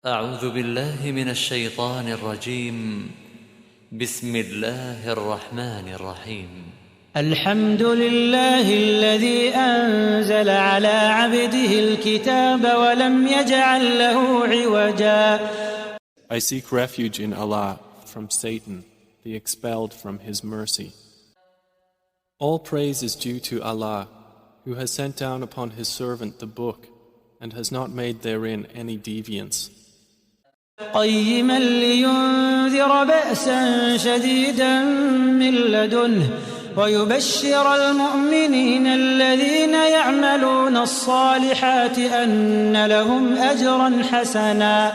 أعوذ بالله من الشيطان الرجيم. بسم الله الرحمن الرحيم. الحمد لله الذي أنزل على عبده الكتاب ولم يجعل له عوجا. I seek refuge in Allah from Satan, the expelled from His mercy. All praise is due to Allah, who has sent down upon His servant the book and has not made therein any deviance. قيما لينذر بأسا شديدا من لدنه ويبشر المؤمنين الذين يعملون الصالحات أن لهم أجرا حسنا.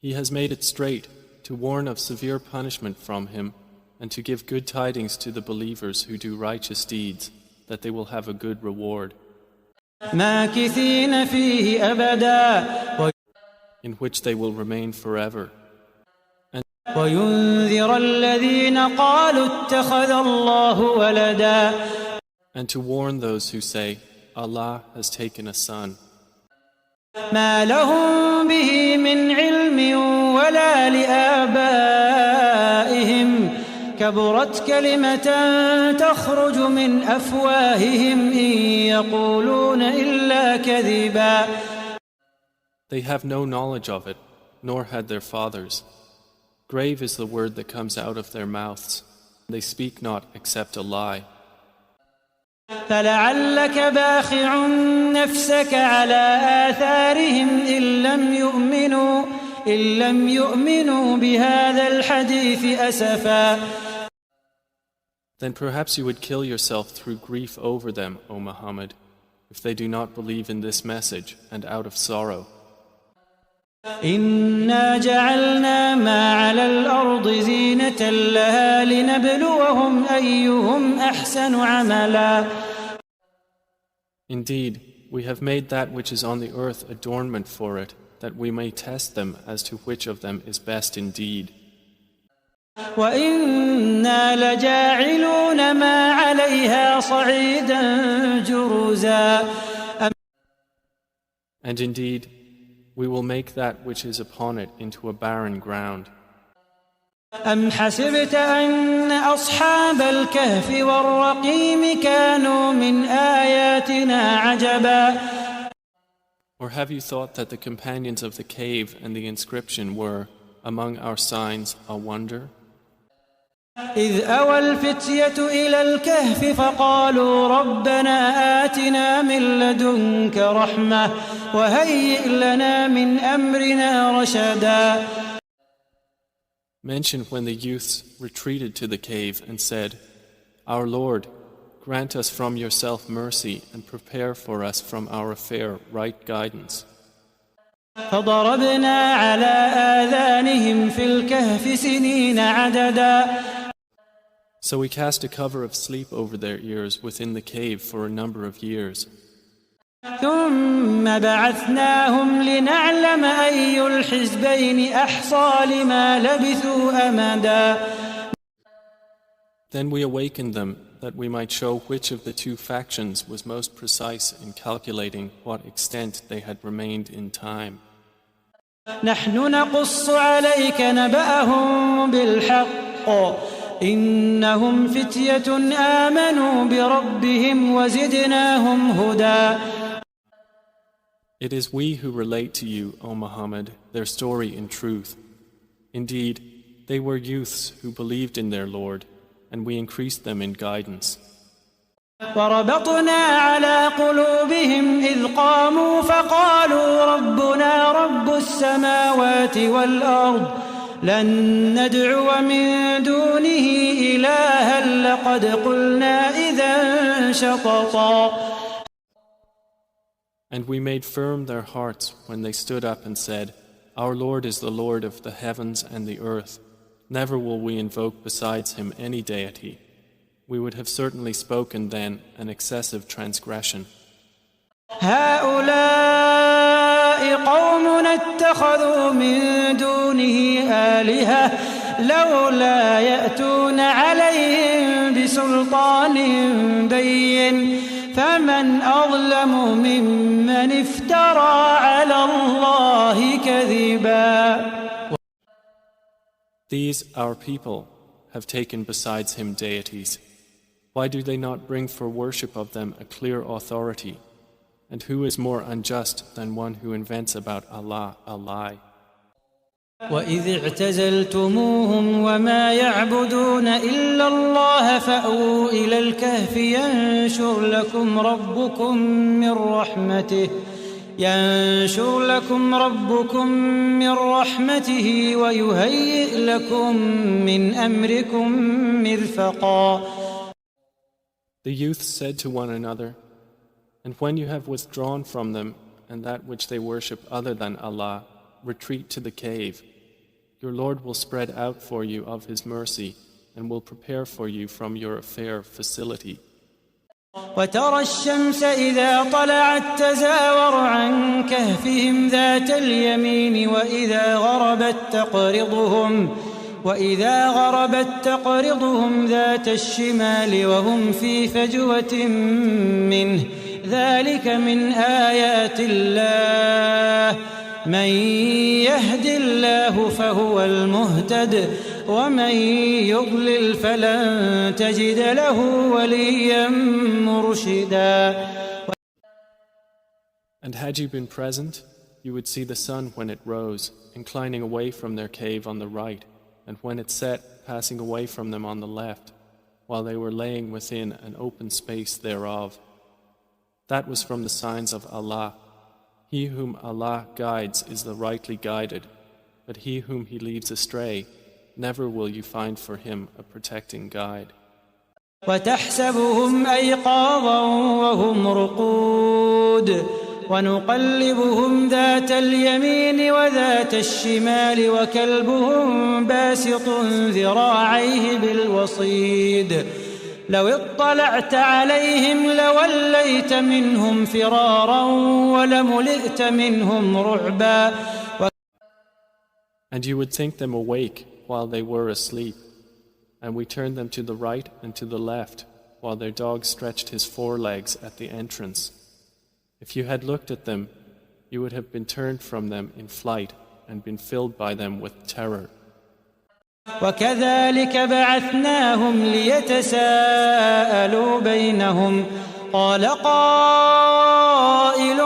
He has made it straight to warn of severe punishment from Him and to give good tidings to the believers who do righteous deeds, that they will have a good reward. ماكثين فيه أبدا in which they will remain forever. وينذر الذين قالوا اتخذ الله ولدا. And to warn those who say, Allah has taken a son. ما لهم به من علم ولا لآبائهم كبرت كلمة تخرج من أفواههم إن يقولون إلا كذبا. They have no knowledge of it, nor had their fathers. Grave is the word that comes out of their mouths. They speak not except a lie. فلعلك باخع نفسك على آثارهم إن لم يؤمنوا بهذا الحديث أسفا. Then perhaps you would kill yourself through grief over them, O Muhammad, if they do not believe in this message and out of sorrow. إنا جعلنا ما على الأرض زينة لها لنبلوهم أيهم أحسن عملا. Indeed, we have made that which is on the earth adornment for it, that we may test them as to which of them is best indeed. وإنا لجاعلون ما عليها صعيدا جرزا. And indeed, we will make that which is upon it into a barren ground. أم حسبت أن أصحاب الكهف والرقيم كانوا من آياتنا عجبا. Or have you thought that the companions of the cave and the inscription were, among our signs, a wonder? إذ أوى الفتية إلى الكهف فقالوا ربنا آتنا من لدنك رحمة وهيئ لنا من أمرنا رشدا. Mention when the youths retreated to the cave and said, Our Lord, grant us from yourself mercy and prepare for us from our affair right guidance. فضربنا على آذانهم في الكهف سنين عددا. So we cast a cover of sleep over their ears within the cave for a number of years. ثم بعثناهم لنعلم أي الحزبين أحصى لما لبثوا أمدا. Then we awakened them that we might show which of the two factions was most precise in calculating what extent they had remained in time. نحن نقص عليك نبأهم بالحق إنهم فتية آمنوا بربهم وزدناهم هدى. It is we who relate to you, O Muhammad, their story in truth. Indeed, they were youths who believed in their Lord, and we increased them in guidance. وربطنا على قلوبهم إذ قاموا فقالوا ربنا رب السماوات والأرض لن ندعو من دونه إلها لقد قلنا إذا شططا. And we made firm their hearts when they stood up and said, Our Lord is the Lord of the heavens and the earth. Never will we invoke besides Him any deity. We would have certainly spoken then an excessive transgression. هؤلاء قوم اتخذوا من دونه آلهة لولا يأتون عليهم بسلطان بين فمن أظلم ممن افترى على الله كذبا. These, our people, have taken besides him deities. Why do they not bring for worship of them a clear authority? And who is more unjust than one who invents about Allah a lie? وإذ اعتزلتموهم وما يعبدون إلا الله فأووا إلى الكهف ينشر لكم ربكم من رحمته ويهيئ لكم من أمركم مرفقا. The youth said to one another, and when you have withdrawn from them and that which they worship other than Allah, retreat to the cave. Your Lord will spread out for you of His mercy and will prepare for you from your affair facility. وترى الشمس إذا طلعت تزاور عن كهفهم ذات اليمين وإذا غربت تقرضهم ذات الشمال وهم في فجوة منه ذلك من آيات الله من يهد الله فهو المهتد ومن يضلل فلن تجد له وليا مرشدا. And had you been present, you would see the sun when it rose, inclining away from their cave on the right, and when it set, passing away from them on the left, while they were laying within an open space thereof. That was from the signs of Allah. He whom Allah guides is the rightly guided, but he whom He leads astray, never will you find for him a protecting guide. وتحسبهم أيقاظا وهم رقود ونقلبهم ذات اليمين وذات الشمال وكلبهم باسط ذراعيه بالوصيد لو اطلعت عليهم لوليت منهم فرارا ولملئت منهم رعبا. And you would think them awake while they were asleep, and we turned them to the right and to the left, while their dog stretched his forelegs at the entrance. If you had looked at them, you would have been turned from them in flight and been filled by them with terror. وكذلك بعثناهم ليتساءلوا بينهم قال قائل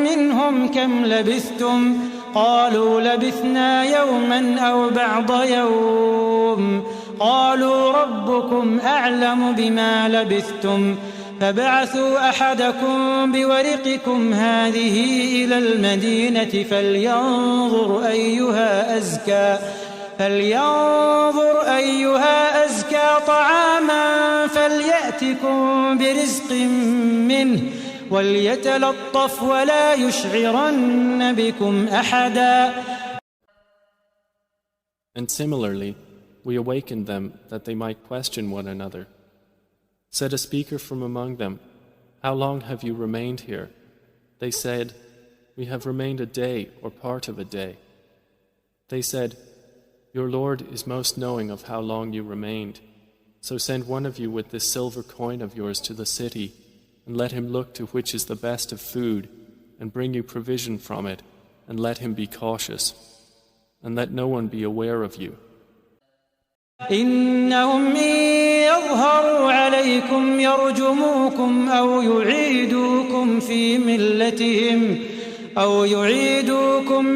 منهم كم لبثتم قالوا لبثنا يوما أو بعض يوم قالوا ربكم أعلم بما لبثتم فابعثوا أحدكم بورقكم هذه إلى المدينة فلينظر أيها أزكى طعاما فليأتكم برزق منه وليتلطف ولا يشعرن بكم أحدا. And similarly, we awakened them that they might question one another. Said a speaker from among them, "How long have you remained here?" They said, "We have remained a day or part of a day." They said, "Your Lord is most knowing of how long you remained. So send one of you with this silver coin of yours to the city, and let him look to which is the best of food, and bring you provision from it, and let him be cautious, and let no one be aware of you." إنهم إن يظهروا عليكم يرجموكم أو يعيدوكم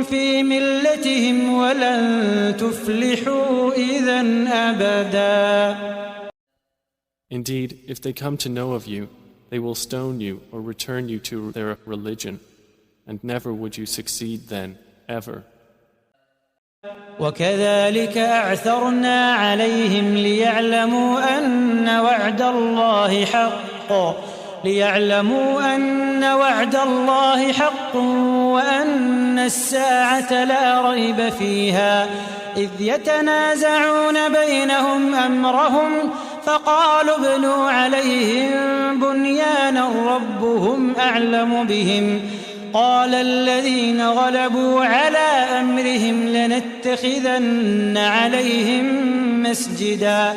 في ملتهم ولن تفلحوا إذا أبدا. Indeed, if they come to know of you, they will stone you or return you to their religion, and never would you succeed then, ever. وكذلك أعثرنا عليهم ليعلموا أن وعد الله حق وأن الساعة لا ريب فيها إذ يتنازعون بينهم أمرهم فقالوا ابنوا عليهم بنيانا ربهم أعلم بهم قال الذين غلبوا على أمرهم لنتخذن عليهم مسجدا.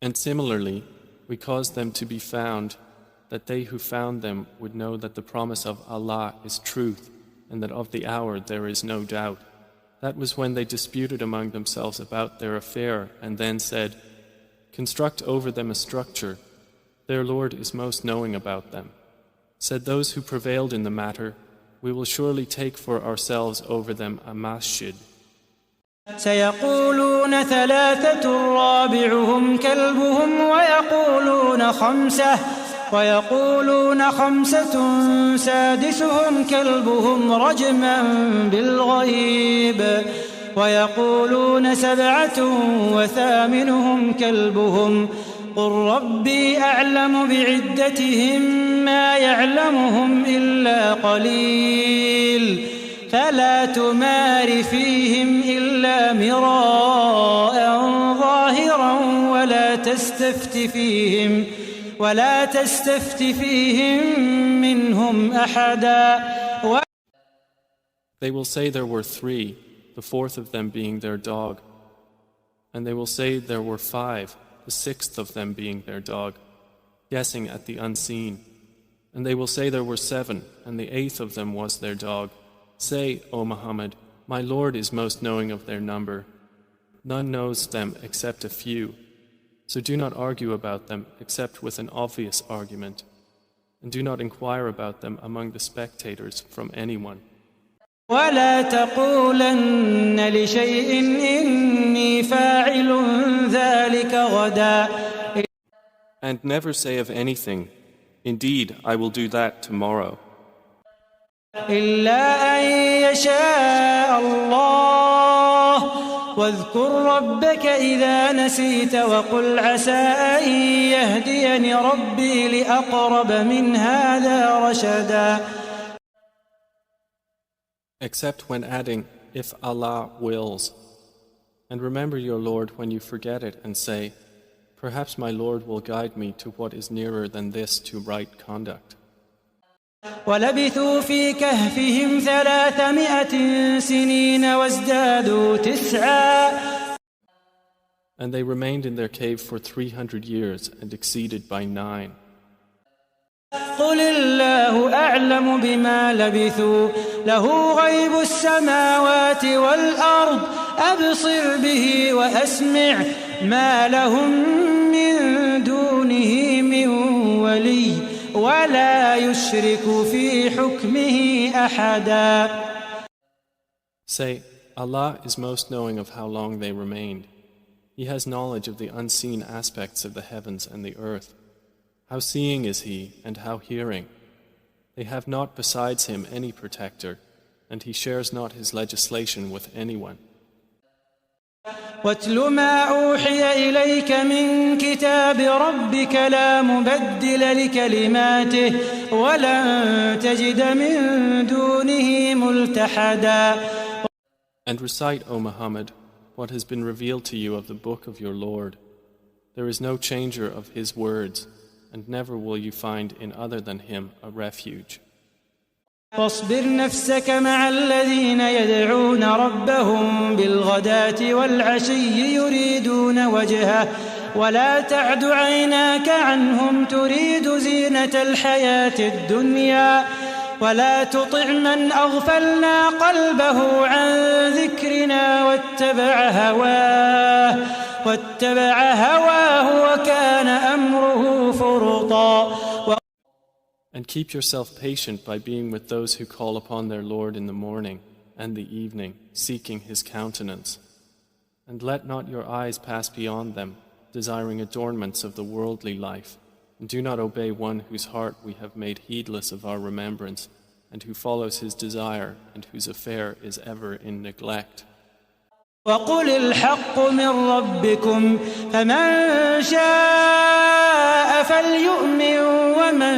And similarly, we caused them to be found that they who found them would know that the promise of Allah is truth and that of the hour there is no doubt. That was when they disputed among themselves about their affair and then said, "Construct over them a structure. Their Lord is most knowing about them." Said those who prevailed in the matter, "We will surely take for ourselves over them a masjid." سيقولون ثلاثة رابعهم كلبهم ويقولون خمسة سادسهم كلبهم رجما بالغيب ويقولون سبعة وثامنهم كلبهم قل ربي أعلم بعدتهم ما يعلمهم إلا قليل فلا تمار فيهم إلا مراء ظاهرا ولا تستفت فيهم منهم أحدا. They will say there were 3, the 4th of them being their dog. And they will say there were 5, the 6th of them being their dog, guessing at the unseen. And they will say there were 7, and the 8th of them was their dog. Say, O Muhammad, my Lord is most knowing of their number. None knows them except a few. So do not argue about them except with an obvious argument. And do not inquire about them among the spectators from anyone. ولا تقولن لشيء إني فاعل ذلك غدا. And never say of anything, "Indeed, I will do that tomorrow." إلا أن يشاء الله واذكر ربك إذا نسيت وقل عسى أن يهديني ربي لأقرب من هذا رشدا. Except when adding, "If Allah wills." And remember your Lord when you forget it and say, "Perhaps my Lord will guide me to what is nearer than this to right conduct." ولبثوا في كهفهم 300 سنين وازدادوا 9. And they remained in their cave for 300 years and exceeded by 9. قل الله أعلم بما لبثوا له غيب السماوات والأرض أبصر به وأسمع ما لهم من دونه من ولي ولا يشرك في حكمه أحدا. Say, Allah is most knowing of how long they remained. He has knowledge of the unseen aspects of the heavens and the earth. How seeing is He and how hearing. They have not besides Him any protector, and He shares not His legislation with anyone. واتل ما أوحي إليك من كتاب ربك لا مبدل لكلماته ولن تجد من دونه ملتحدا. And recite, O Muhammad, what has been revealed to you of the book of your Lord. There is no changer of His words, and never will you find in other than Him a refuge. واصبر نفسك مع الذين يدعون ربهم بالغداة والعشي يريدون وجهه ولا تعد عيناك عنهم تريد زينة الحياة الدنيا ولا تطع من أغفلنا قلبه عن ذكرنا واتبع هواه وكان أمره فرطا. And keep yourself patient by being with those who call upon their Lord in the morning and the evening, seeking His countenance. And let not your eyes pass beyond them, desiring adornments of the worldly life. And do not obey one whose heart we have made heedless of our remembrance, and who follows his desire, and whose affair is ever in neglect. وقل الحق من ربكم فمن شاء فليؤمن ومن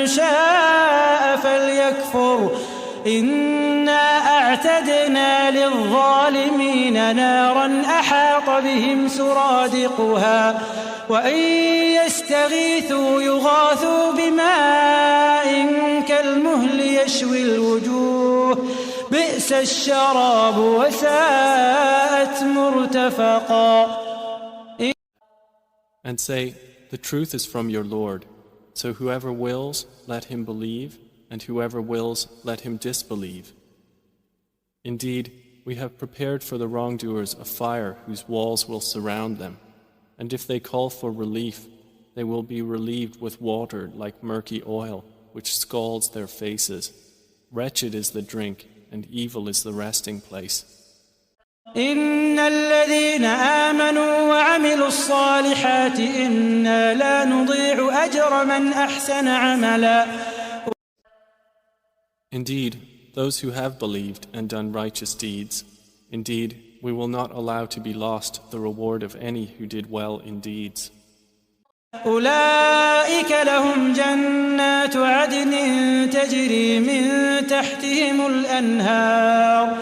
شاء فليكفر إنا أعتدنا للظالمين نارا أحاط بهم سرادقها وإن يستغيثوا يغاثوا بماء كالمهل يشوي الوجوه بئس الشراب وساءت مرتفقا. And say, the truth is from your Lord. So whoever wills, let him believe, and whoever wills, let him disbelieve. Indeed, we have prepared for the wrongdoers a fire whose walls will surround them, and if they call for relief, they will be relieved with water like murky oil, which scalds their faces. Wretched is the drink, and evil is the resting place. إن الذين آمنوا وعملوا الصالحات إنا لا نضيع أجر من أحسن عملا. Indeed, those who have believed and done righteous deeds, indeed, we will not allow to be lost the reward of any who did well in deeds. أولئك لهم جنات عدن تجري من تحتهم الأنهار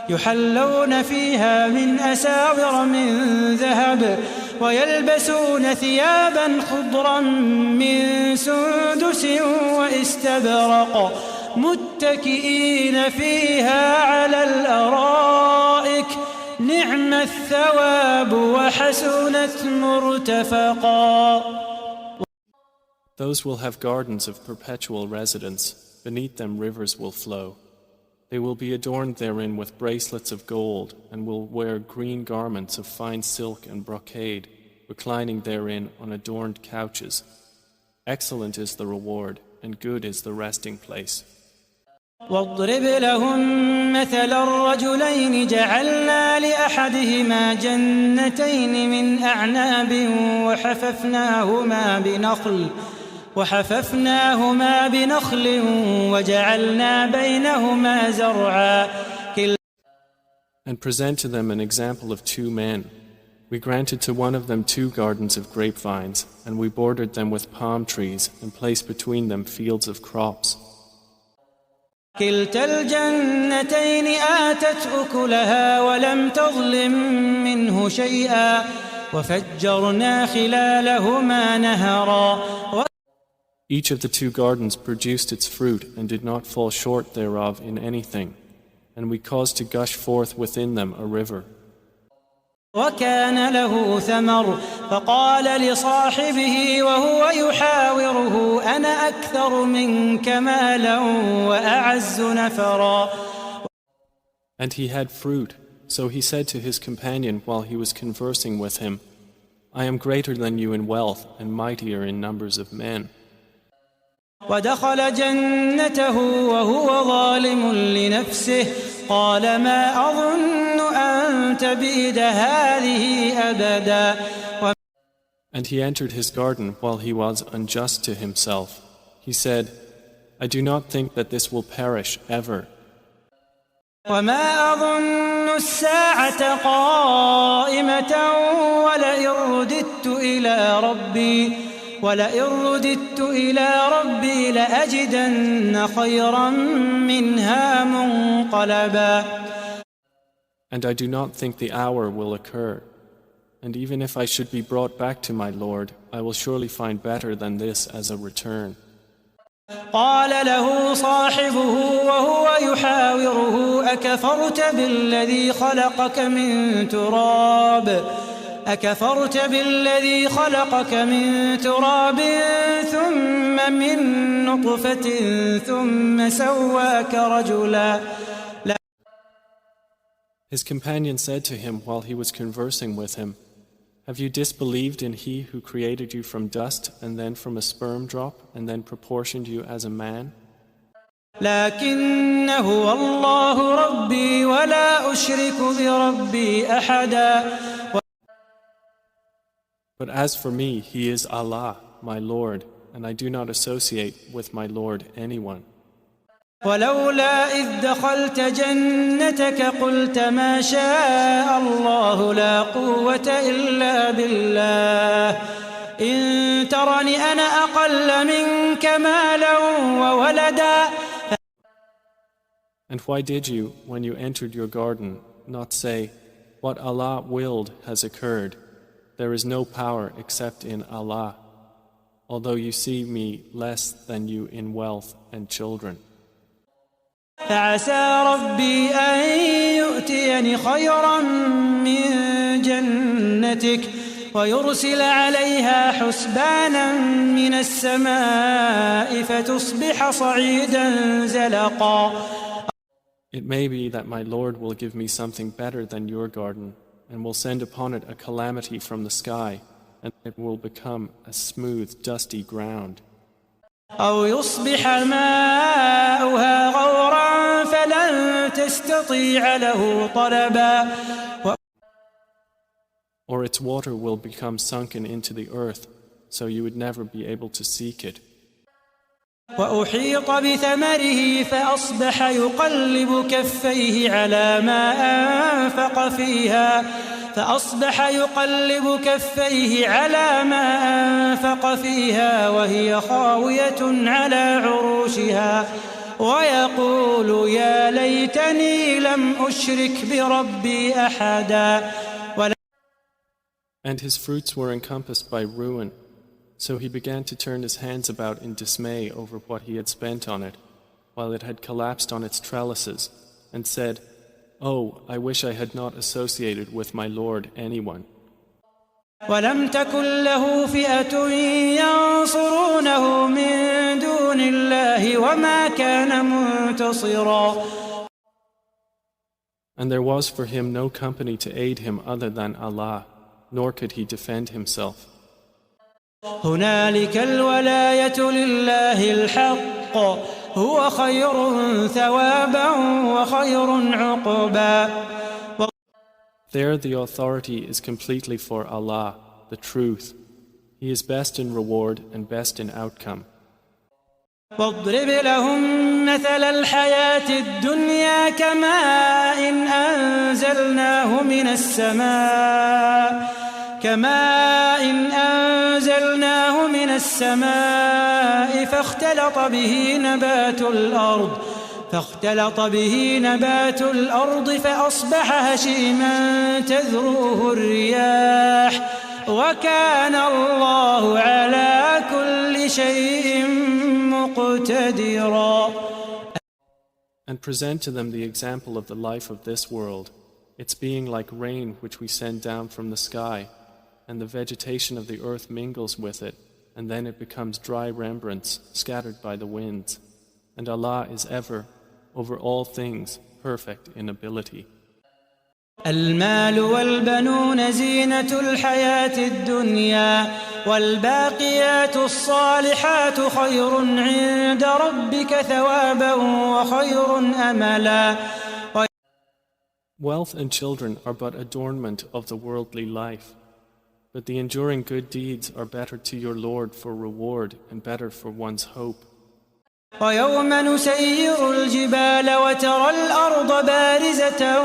يحلون فيها من أساور من ذهب ويلبسون ثيابا خضرا من سندس واستبرق متكئين فيها على الأرائك نعم الثواب وحسنت مرتفقا. Those will have gardens of perpetual residence, beneath them rivers will flow. They will be adorned therein with bracelets of gold, and will wear green garments of fine silk and brocade, reclining therein on adorned couches. Excellent is the reward, and good is the resting place. واضرب لهم مثل الرجلين جعلنا لأحدهما جنتين من أعناب وحففناهما بنخل وجعلنا بينهما زرعا. And present to them an example of two men. We granted to one of them 2 gardens of grapevines, and we bordered them with palm trees and placed between them fields of crops. كلتا الجنتين آتت أكلها ولم تظلم منه شيئا وفجرنا خلالهما نهرا. Each of the 2 gardens produced its fruit and did not fall short thereof in anything, and we caused to gush forth within them a river. وكان له ثمر فقال لصاحبه وهو يحاوره أنا أكثر منك مالا وأعز نفرا. And he had fruit, so he said to his companion while he was conversing with him, I am greater than you in wealth and mightier in numbers of men. ودخل جنته وهو ظالم لنفسه قال ما أظن أن تبيد هذه أبدا. And he entered his garden while he was unjust to himself. He said, I do not think that this will perish ever. وما أظن الساعة قائمة ولئن رددت إلى ربي لأجدن خيرا منها منقلبا. And I do not think the hour will occur. And even if I should be brought back to my Lord, I will surely find better than this as a return. قال له صاحبه وهو يحاوره أكفرت بالذي خلقك من تراب ثم من نطفة ثم سواك رجلا. His companion said to him while he was conversing with him, Have you disbelieved in He who created you from dust and then from a sperm drop and then proportioned you as a man? لكن هو الله ربي ولا أشرك بربي أحدا. But as for me, He is Allah, my Lord, and I do not associate with my Lord anyone. ولولا إذ دخلت جنتك قلت ما شاء الله لا قوة إلا بالله إن ترني أنا أقل منك مالا وولدا. And why did you, when you entered your garden, not say, What Allah willed has occurred? There is no power except in Allah, although you see me less than you in wealth and children. فعسى ربي أن يؤتيني خيرا من جنتك ويرسل عليها حسبانا من السماء فتصبح صعيدا زلقا. It may be that my Lord will give me something better than your garden, and will send upon it a calamity from the sky, and it will become a smooth, dusty ground. أو يصبح ماؤها غورا فلن تستطيع له طلبا. Or its water will become sunken into the earth, so you would never be able to seek it. وأحيط بثمره فأصبح يقلب كفيه على ما أنفق فيها وهي خاوية على عروشها ويقول يا ليتني لم أشرك بربي أحدا. And his fruits were encompassed by ruin, so he began to turn his hands about in dismay over what he had spent on it, while it had collapsed on its trellises, and said, "Oh, I wish I had not associated with my Lord anyone." ولم تكن له فئة ينصرونه من دون الله وما كان منتصرا. And there was for him no company to aid him other than Allah, nor could he defend himself. هنالك الولاية لله الحق هو خير ثوابا وخير عقبا. There the authority is completely for Allah, the truth. He is best in reward and best in outcome. واضرب لهم مثل الحياة الدنيا كماء أنزلناه من السماء فاختلط به نبات الأرض فأصبح هشيما تذروه الرياح وكان الله على كل شيء مقتدرا. And present to them the example of the life of this world, its being like rain which we send down from the sky, and the vegetation of the earth mingles with it, and then it becomes dry rembrandts scattered by the winds. And Allah is ever, over all things, perfect in ability. المال والبنون زينة الحياة الدنيا والباقيات الصالحات خير عند ربك ثوابا وخير أملا. Wealth and children are but adornment of the worldly life, but the enduring good deeds are better to your Lord for reward and better for one's hope. ويوم نسير الجبال وترى الأرض بارزة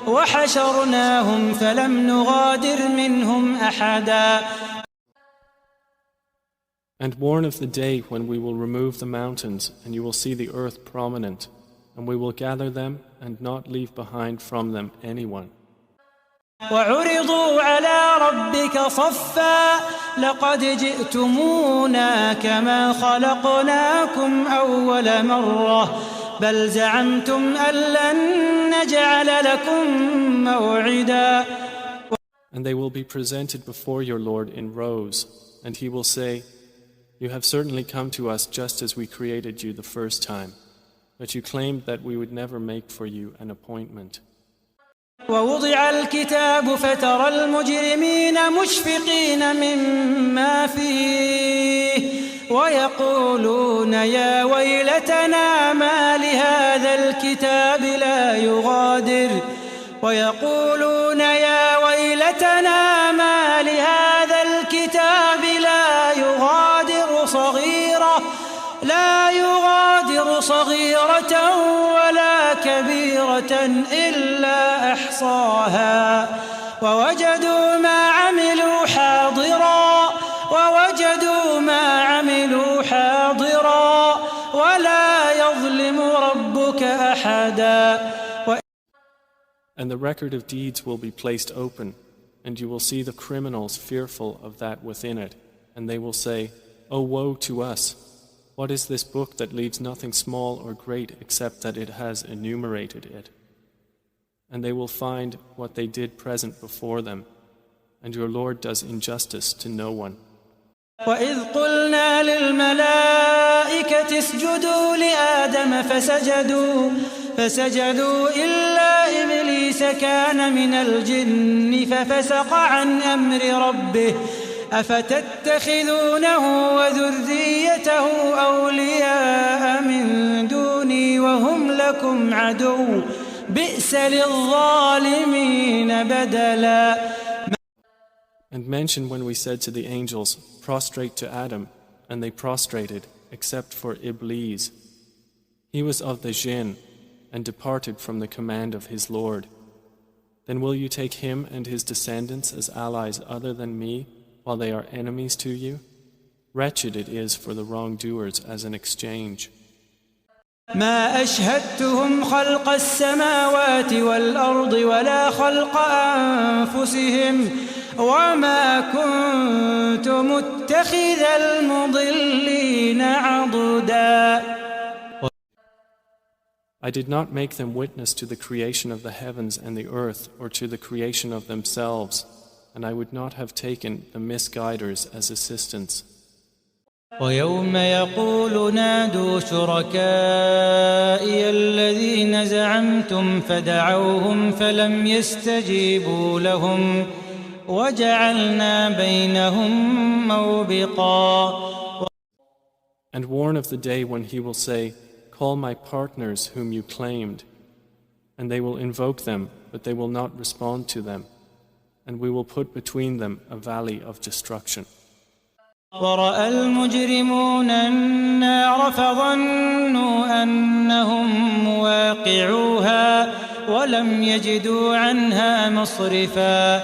وحشرناهم فلم نغادر منهم أحدا. And warn of the day when we will remove the mountains and you will see the earth prominent, and we will gather them and not leave behind from them anyone. وعرضوا على ربك صفا لقد جئتمونا كما خلقناكم أول مرة بل زعمتم أن لن نجعل لكم موعدا. And they will be presented before your Lord in rows, and he will say, "You have certainly come to us just as we created you the first time, but you claimed that we would never make for you an appointment." ووضع الكتاب فترى المجرمين مشفقين مما فيه ويقولون يا ويلتنا ما لهذا الكتاب لا يغادر صغيرة ولا كبيرة إلا أحصاها ووجدوا ما عملوا حاضرا ولا يظلم ربك أحدا. And the record of deeds will be placed open, and you will see the criminals fearful of that within it, and they will say, "Oh, woe to us! What is this book that leaves nothing small or great except that it has enumerated it?" and they will find what they did present before them, and your Lord does injustice to no one. وإذ قلنا للملائكة اسجدوا لآدم فسجدوا إلا إبليس كان من الجن ففسق عن أمر ربه أفتتخذونه وذريته أولياء من دوني وهم لكم عدو بئس للظالمين بدلا. And mention when we said to the angels, prostrate to Adam, and they prostrated, except for Iblis. He was of the jinn, and departed from the command of his Lord. Then will you take him and his descendants as allies other than me, while they are enemies to you? Wretched it is for the wrongdoers as an exchange. ما أشهدتهم خلق السماوات والأرض ولا خلق أنفسهم وما كنت متخذ المضلين عضدا. I did not make them witness to the creation of the heavens and the earth or to the creation of themselves, and I would not have taken the misguiders as assistants. ويوم يقول نادوا شركائي الذين زعمتم فدعوهم فلم يستجيبوا لهم وجعلنا بينهم موبقا. And warn of the day when he will say, call my partners whom you claimed, and they will invoke them, but they will not respond to them, and we will put between them a valley of destruction. ورأى المجرمون النار فظنوا أنهم مواقعوها ولم يجدوا عنها مصرفا.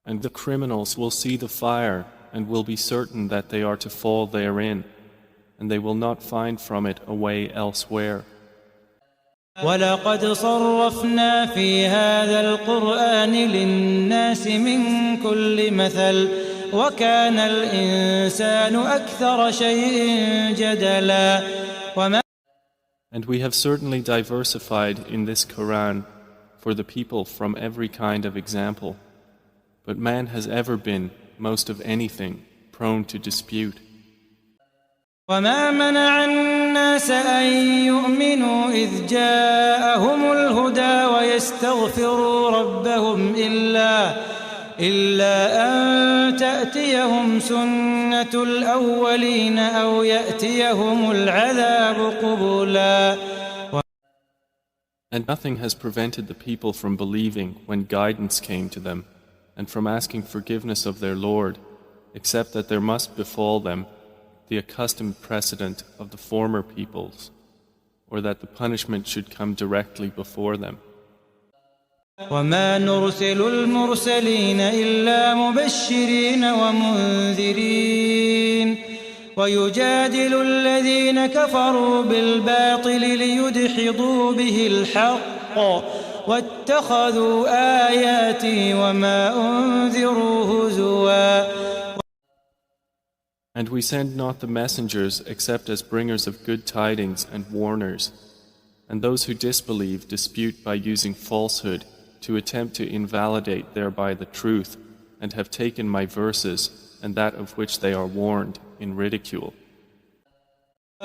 And the criminals will see the fire and will be certain that they are to fall therein, and they will not find from it a way elsewhere. ولقد صرفنا في هذا القرآن للناس من كل مثل وكان الإنسان أكثر شيء جدلا. And we have certainly diversified in this Quran for the people from every kind of example, but man has ever been, most of anything, prone to dispute. وما منع الناس أن يؤمنوا إذ جاءهم الهدى ويستغفروا ربهم إلا أن تأتيهم سنة الأولين أو يأتيهم العذاب قبلا. And nothing has prevented the people from believing when guidance came to them, and from asking forgiveness of their Lord, except that there must befall them the accustomed precedent of the former peoples, or that the punishment should come directly before them. وما نرسل المرسلين إلا مبشرين ومنذرين ويجادل الذين كفروا بالباطل ليدحضوا به الحق واتخذوا آياتي وما أنذروا هزوا. And we send not the messengers except as bringers of good tidings and warners, and those who disbelieve dispute by using falsehood to attempt to invalidate thereby the truth, and have taken my verses and that of which they are warned in ridicule.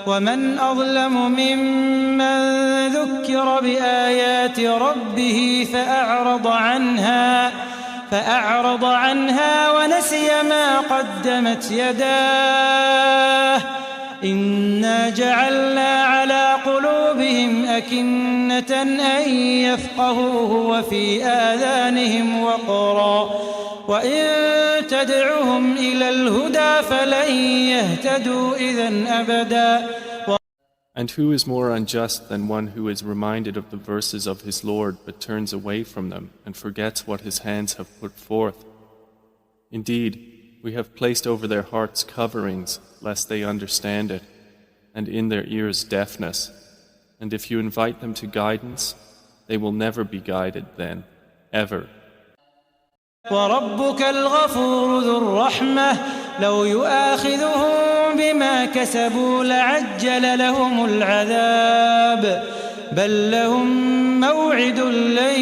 ومن أظلم ممن ذكر بآيات ربه فأعرض عنها ونسي ما قدمت يداه إنا جعلنا على قلوبهم أكنة أن يفقهوه وفي آذانهم وقرا وإن تدعهم إلى الهدى فلن يهتدوا إذن أبدا. And who is more unjust than one who is reminded of the verses of his Lord but turns away from them and forgets what his hands have put forth? Indeed, we have placed over their hearts coverings lest they understand it, and in their ears deafness. And if you invite them to guidance, they will never be guided then, ever. وربك الغفور ذو الرحمة لو يؤاخذهم بما كسبوا لعجل لهم العذاب بل لهم موعد لن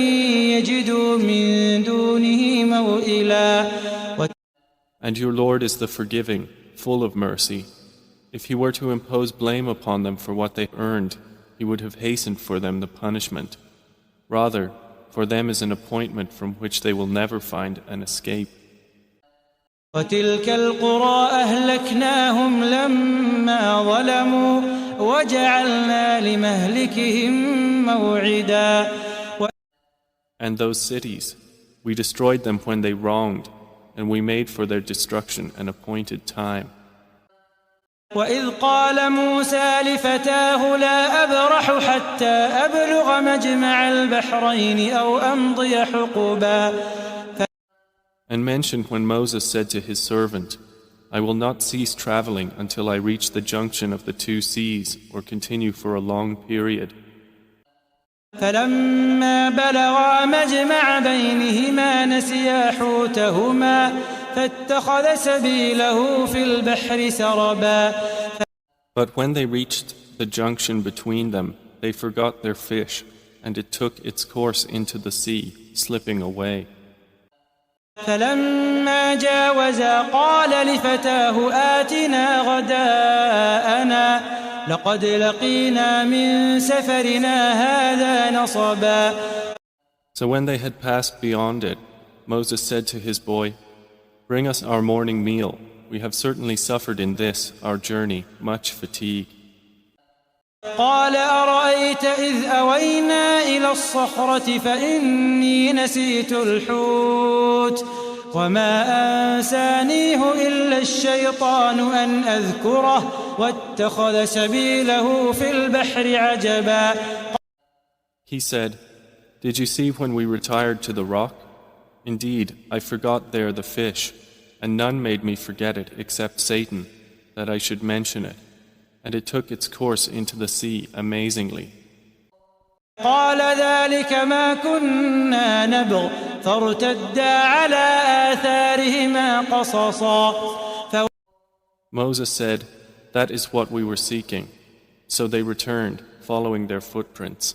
يجدوا من دونه موئلا. And your Lord is the forgiving, full of mercy. If he were to impose blame upon them for what they earned, he would have hastened for them the punishment. Rather, for them is an appointment from which they will never find an escape. وتلك القرى أهلكناهم لما ظلموا وجعلنا لمهلكهم موعدا. And those cities, we destroyed them when they wronged, and we made for their destruction an appointed time. وإذ قال موسى لفتاه لا أبرح حتى أبلغ مجمع البحرين أو أمضي حقبا. And mention when Moses said to his servant, I will not cease traveling until I reach the junction of the two seas or continue for a long period. فلما بلغا مجمع بينهما نسيا حوتهما فاتخذ سبيله في البحر سربا. But when they reached the junction between them, they forgot their fish, and it took its course into the sea, slipping away. فلما جاوزا قال لفتاه آتنا غداءنا لقد لقينا من سفرنا هذا نصبا. So when they had passed beyond it, Moses said to his boy, Bring us our morning meal. We have certainly suffered in this, our journey, much fatigue. قال أرأيت إذ أوينا إلى الصخرة فإني نسيت الحوت وما أنسانيه إلا الشيطان أن أذكره واتخذ سبيله في البحر عجبا. He said, Did you see when we retired to the rock? Indeed, I forgot there the fish, and none made me forget it except Satan, that I should mention it. And it took its course into the sea amazingly. قال ذلك ما كنا نبغ فارتدا على آثارهما قصصا. Moses said, That is what we were seeking. So they returned, following their footprints.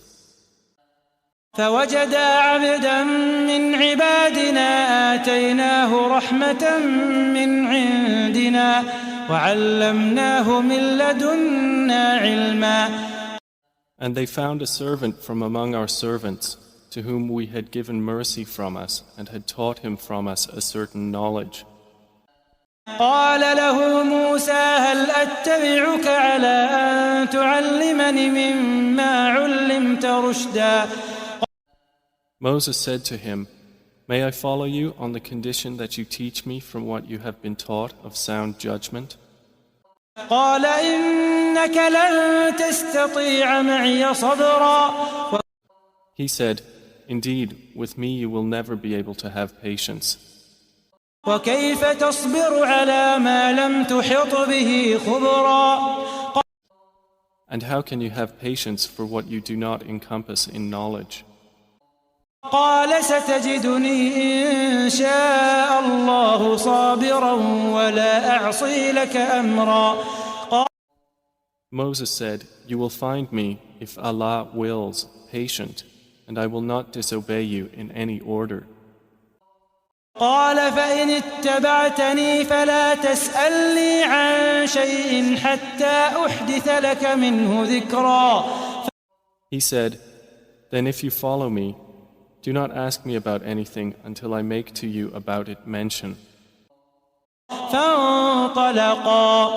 فوجدا عبدا من عبادنا آتيناه رحمة من عندنا وعلمناه من لدنا علما. And they found a servant from among our servants, to whom we had given mercy from us and had taught him from us a certain knowledge. قال له موسى هل أتبعك على أن تعلمني مما علمت رشدا. Moses said to him, May I follow you on the condition that you teach me from what you have been taught of sound judgment? قال إنك لن تستطيع معي صبرا. He said, Indeed, with me you will never be able to have patience. وكيف تصبر على ما لم تحط به خبرا. And how can you have patience for what you do not encompass in knowledge? قال ستجدني إن شاء الله صابرا ولا أعصي لك أمرا. Moses said, You will find me, if Allah wills, patient, and I will not disobey you in any order. قال فإن اتبعتني فلا تسألني عن شيء حتى أحدث لك منه ذكرا. He said, Then if you follow me, do not ask me about anything until I make to you about it mention. فانطلقا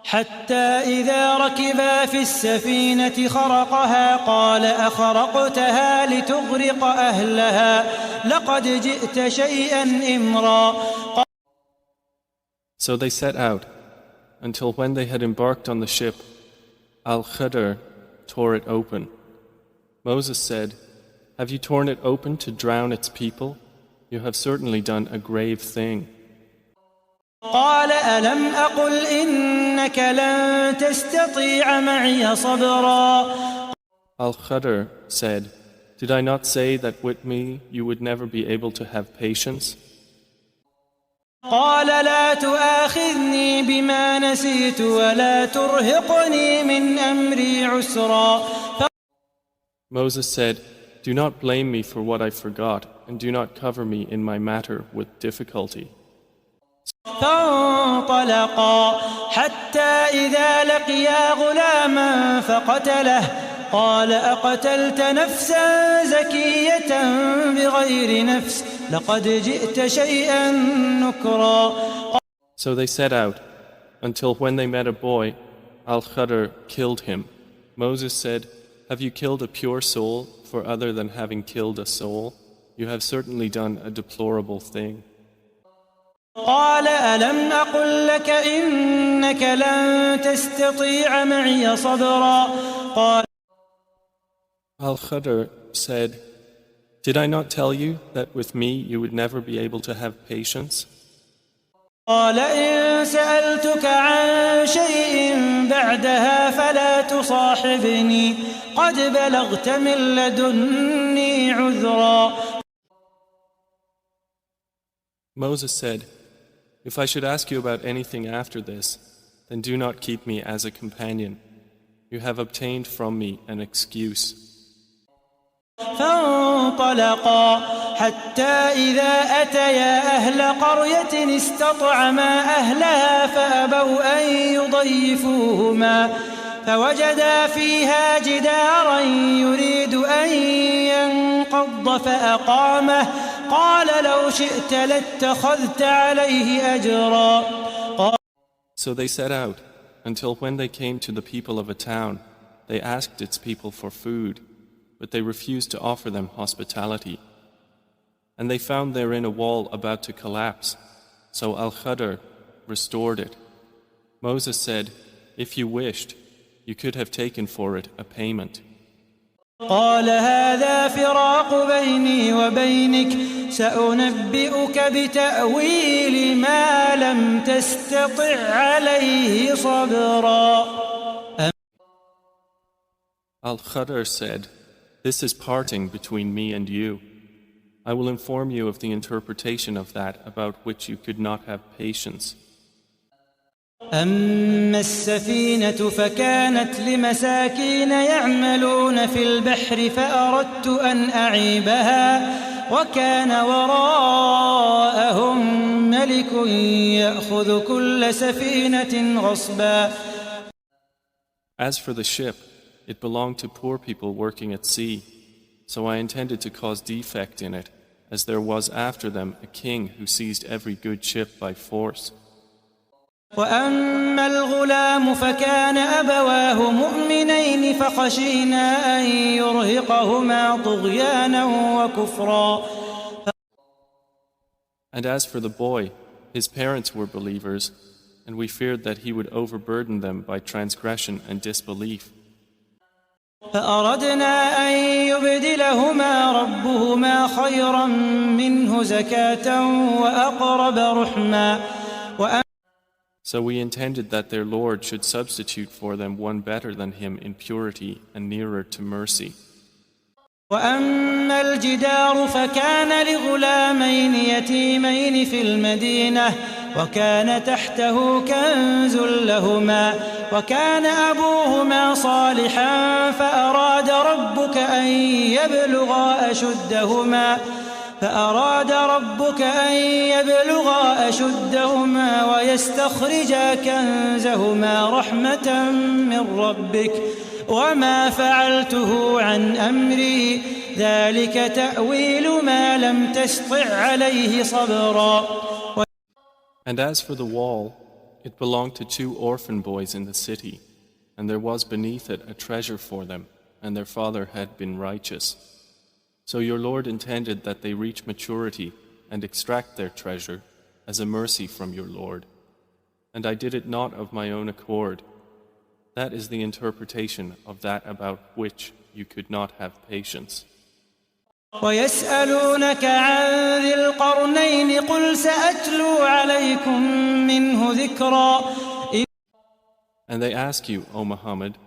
حتى إذا ركبا في السفينة خرقها قال أخرقتها لتغرق أهلها لقد جئت شيئا إمرا. So they set out, until when they had embarked on the ship, Al-Kahf tore it open. Moses said, Have you torn it open to drown its people? You have certainly done a grave thing. قال ألم أقل إنك لن تستطيع معي صبرا. Al-Kahf said, Did I not say that with me you would never be able to have patience? قال لا تؤاخذني بما نسيت ولا ترهقني من أمري عسرا. Moses said, "Do not blame me for what I forgot, and do not cover me in my matter with difficulty." فانطلقا حتى إذا لقيا غلاما فقتله قال أقتلت نفسا زكية بغير نفس لقد جئت شيئا نكرا. So they set out, until when they met a boy, Al-Khadr killed him. Moses said, "Have you killed a pure soul for other than having killed a soul? You have certainly done a deplorable thing." قال ألم أقل لك إنك لن تستطيع معي صبرا. قال Al-Khadr said, "Did I not tell you that with me you would never be able to have patience?" قال إن سألتك عن شيء بعدها فلا تصاحبني قد بلغت من لدني عذرا. Moses said, "If I should ask you about anything after this, then do not keep me as a companion. You have obtained from me an excuse." فانطلقا حتى إذا أتيا أهل قرية استطعما أهلها فأبوا أن يضيفوهما فوجدا فيها جدارا يريد أن ينقض فأقامه قال لو شئت لاتخذت عليه أجرا. So they set out, until when they came to the people of a town, they asked its people for food, but they refused to offer them hospitality. And they found therein a wall about to collapse, so Al-Khadr restored it. Moses said, "If you wished, you could have taken for it a payment." قال هذا فراق بيني وبينك سأنبئك بتأويل ما لم تستطع عليه صبرا. Al-Khadr said, "This is parting between me and you. I will inform you of the interpretation of that about which you could not have patience." أما السفينة فكانت لمساكين يعملون في البحر فأردت أن أعيبها وكان وراءهم ملك يأخذ كل سفينة غصبا. As for the ship, it belonged to poor people working at sea, so I intended to cause defect in it, as there was after them a king who seized every good ship by force. وأما الغلام فكان أبواه مؤمنين فخشينا أن يرهقهما طغيانا وكفرا. And as for the boy, his parents were believers, and we feared that he would overburden them by transgression and disbelief. فأردنا أن يبدلهما ربهما خيرا منه زكاة وأقرب رحما. So we intended that their Lord should substitute for them one better than him in purity and nearer to mercy. وأما الجدار فكان لغلامين يتيمين في المدينة وكان تحته كنز لهما وكان أبوهما صالحا فأراد ربك أن يبلغا أشدهما ويستخرجا كنزهما رحمة من ربك وما فعلته عن أمري ذلك تأويل ما لم تسطع عليه صبرا. And as for the wall, it belonged to two orphan boys in the city, and there was beneath it a treasure for them, and their father had been righteous. So your Lord intended that they reach maturity and extract their treasure as a mercy from your Lord. And I did it not of my own accord. That is the interpretation of that about which you could not have patience. ويسألونك عن ذي القرنين قل سأتلو عليكم منه ذكرا. And they ask you, O Muhammad,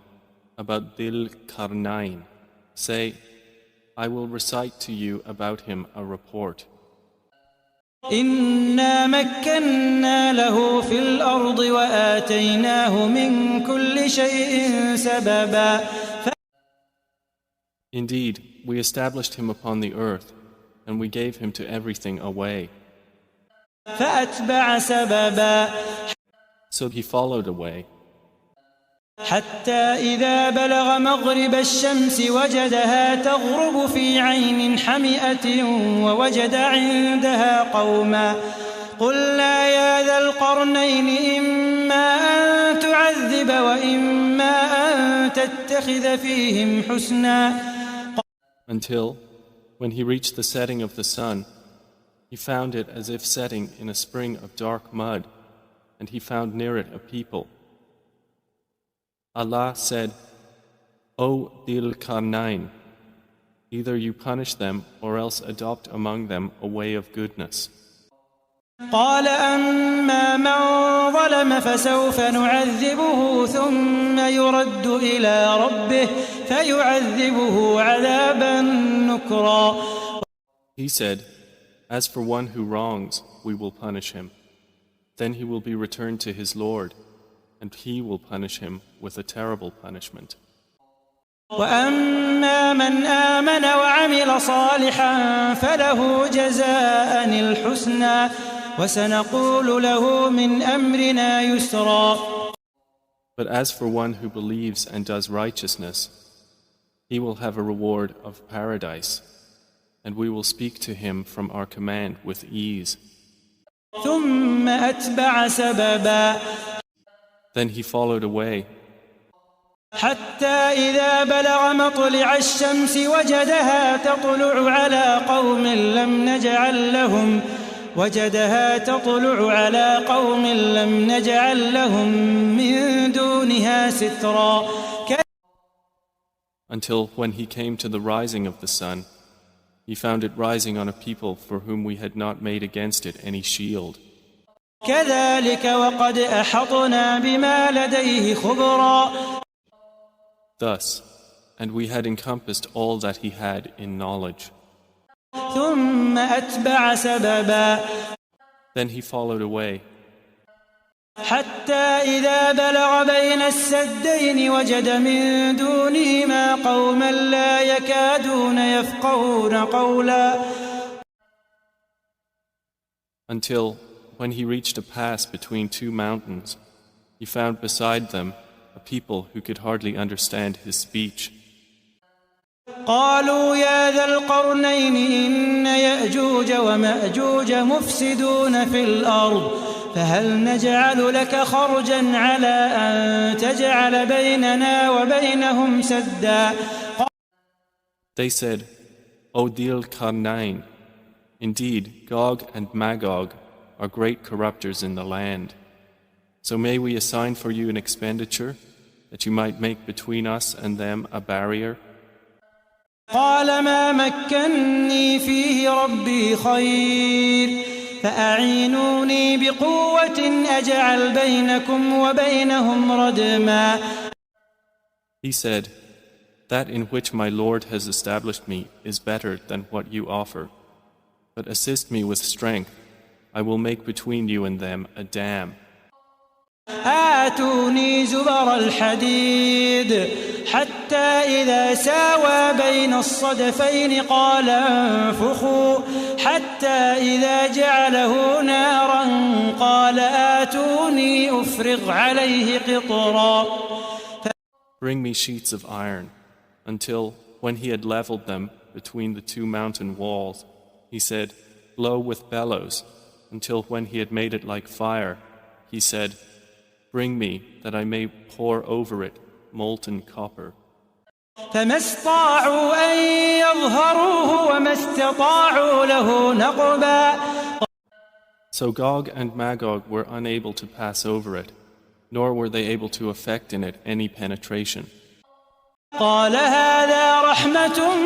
about Dhil Qarnayn. Say, I will recite to you about him a report. إنا مكنا له في الأرض وآتيناه من كل شيء سببا. Indeed, we established him upon the earth, and we gave him to everything a way. فأتبع سببا So he followed a way, حتى إذا بلغ مغرب الشمس وجدها تغرب في عين حمئة ووجد عندها قوما قلنا يا ذا القرنين إما أن تعذب وإما أن تتخذ فيهم حسنا. until, when he reached the setting of the sun, he found it as if setting in a spring of dark mud, and he found near it a people. Allah said, O Dhil Qarnayn, either you punish them or else adopt among them a way of goodness. قال أما من ظلم فسوف نعذبه ثم يرد إلى ربه فيعذبه عذابا نكرا. He said, As for one who wrongs, we will punish him. Then he will be returned to his Lord, and he will punish him with a terrible punishment. وأما من آمن وعمل صالحا فله جزاء الحسنى وسنقول له من أمرنا يسرا. But as for one who believes and does righteousness, he will have a reward of paradise, and we will speak to him from our command with ease. ثم أتبع سببا Then he followed away, حتى إذا بلغ مطلع الشمس وجدها تطلع على قوم لم نجعل لهم من دونها سترا. until when he came to the rising of the sun, he found it rising on a people for whom we had not made against it any shield. كذلك وقد أحطنا بما لديه خبرا. Thus, and we had encompassed all that he had in knowledge. ثم أتبع سببا Then he followed away, حتى إذا بلغ بين السدين وجد من دونهما قوما لا يكادون يفقهون قولا. until, when he reached a pass between two mountains, he found beside them a people who could hardly understand his speech. قالوا يا ذا القرنين إن يأجوج ومأجوج مفسدون في الأرض فهل نجعل لك خرجا على أن تجعل بيننا وبينهم سدا. They said, O Dhil Qarnayn, indeed Gog and Magog are great corrupters in the land. So may we assign for you an expenditure that you might make between us and them a barrier? قال ما مكني فيه ربي خير فأعينوني بقوة أجعل بينكم وبينهم ردما. He said, That in which my Lord has established me is better than what you offer. But assist me with strength. I will make between you and them a dam. آتوني زبر الحديد حتى إذا ساوى بين الصدفين قال انفخوا حتى إذا جعله نارا قال آتوني أفرغ عليه قطرا. Bring me sheets of iron, until, when he had leveled them between the two mountain walls, he said, Blow with bellows, until when he had made it like fire, he said, Bring me, that I may pour over it molten copper. فما استطاعوا أن يظهروه وما استطاعوا له نقبا. So Gog and Magog were unable to pass over it, nor were they able to effect in it any penetration. قال هذا رحمة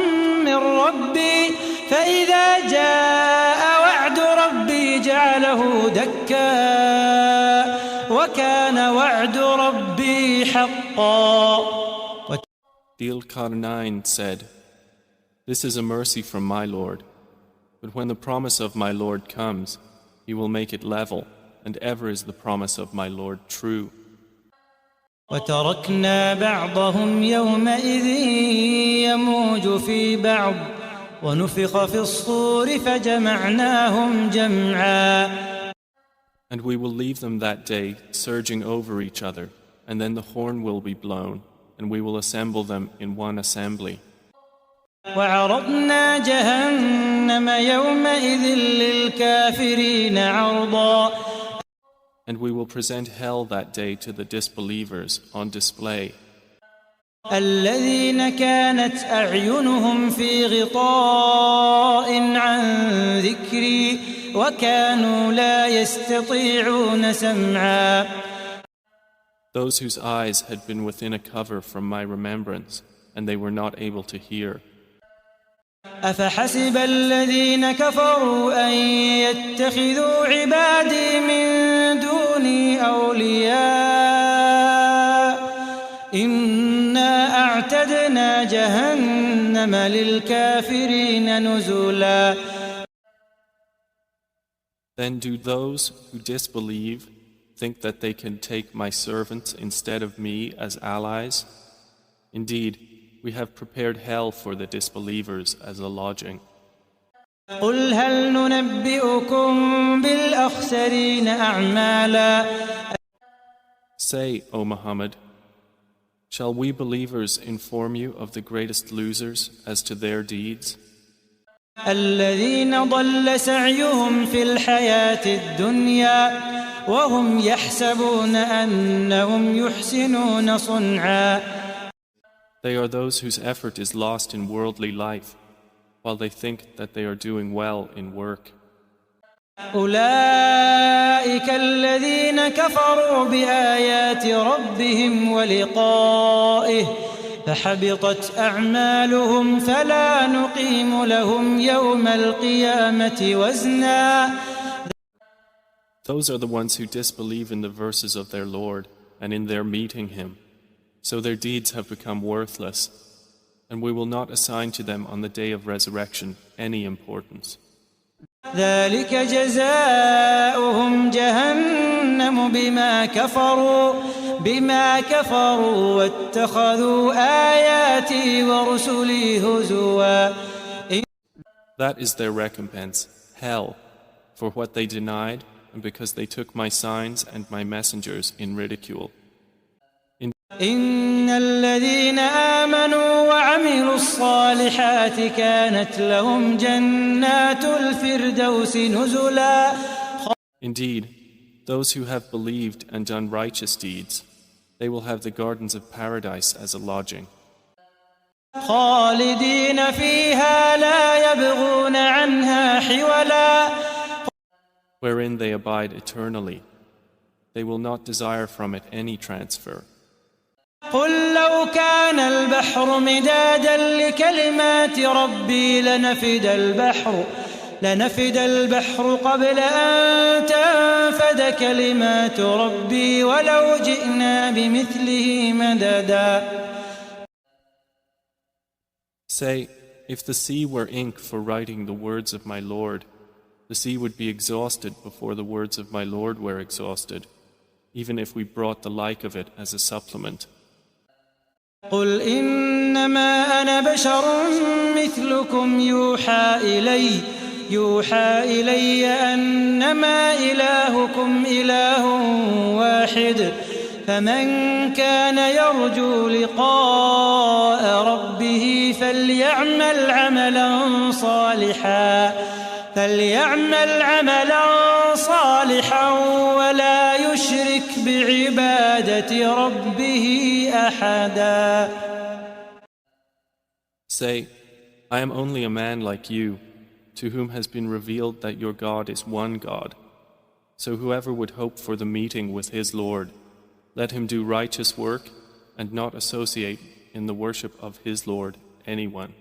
من ربي فإذا جاء وعد ربي جعله دكا وكان وعد ربي حقا. Dhil Qarnayn said, This is a mercy from my Lord, but when the promise of my Lord comes, he will make it level, and ever is the promise of my Lord true. وتركنا بعضهم يومئذ يموج في بعض ونفخ في الصور فجمعناهم جمعا. And we will leave them that day surging over each other, and then the horn will be blown, and we will assemble them in one assembly. وعرضنا جهنم يومئذ للكافرين عرضا. And we will present hell that day to the disbelievers on display. الذين كانت أعينهم في غطاء عن ذكري وكانوا لا يستطيعون سمعا. Those whose eyes had been within a cover from my remembrance, and they were not able to hear. أفحسب الذين كفروا أن يتخذوا عبادي من دوني أولياء إنا أعتدنا جهنم للكافرين نزلا. Then do those who disbelieve think that they can take my servants instead of me as allies? Indeed, we have prepared hell for the disbelievers as a lodging. قل هل ننبئكم بالأخسرين أعمالا. Say, O Muhammad, shall we believers inform you of the greatest losers as to their deeds? الذين ضل سعيهم في الحياة الدنيا وهم يحسبون أنهم يحسنون صنعا. They are those whose effort is lost in worldly life, while they think that they are doing well in work. أولئك الذين كفروا بآيات ربهم ولقائه فحبطت أعمالهم فلا نقيم لهم يوم القيامة وزنا. Those are the ones who disbelieve in the verses of their Lord and in their meeting Him. So their deeds have become worthless, and we will not assign to them on the day of resurrection any importance. ذلك جزاؤهم جهنم بما كفروا واتخذوا آياتي ورسلي هزوا. That is their recompense, hell, for what they denied and because they took my signs and my messengers in ridicule. إن الذين آمنوا وعملوا الصالحات كانت لهم جنات الفردوس نزلا. Indeed, those who have believed and done righteous deeds, they will have the gardens of paradise as a lodging. خالدين فيها لا يبغون عنها حولا. Wherein they abide eternally. They will not desire from it any transfer. قل لو كان البحر مدادا لكلمات ربي لنفد البحر قبل أن تنفد كلمات ربي ولو جئنا بمثله مددا. Say, if the sea were ink for writing the words of my Lord, the sea would be exhausted before the words of my Lord were exhausted, even if we brought the like of it as a supplement. قل إنما أنا بشر مثلكم يوحى إلي أنما إلهكم إله واحد فمن كان يرجو لقاء ربه فليعمل عملا صالحا ولا يشرك بعبادة ربه أحدا. Say, I am only a man like you, to whom has been revealed that your God is one God. So whoever would hope for the meeting with his Lord, let him do righteous work and not associate in the worship of his Lord anyone.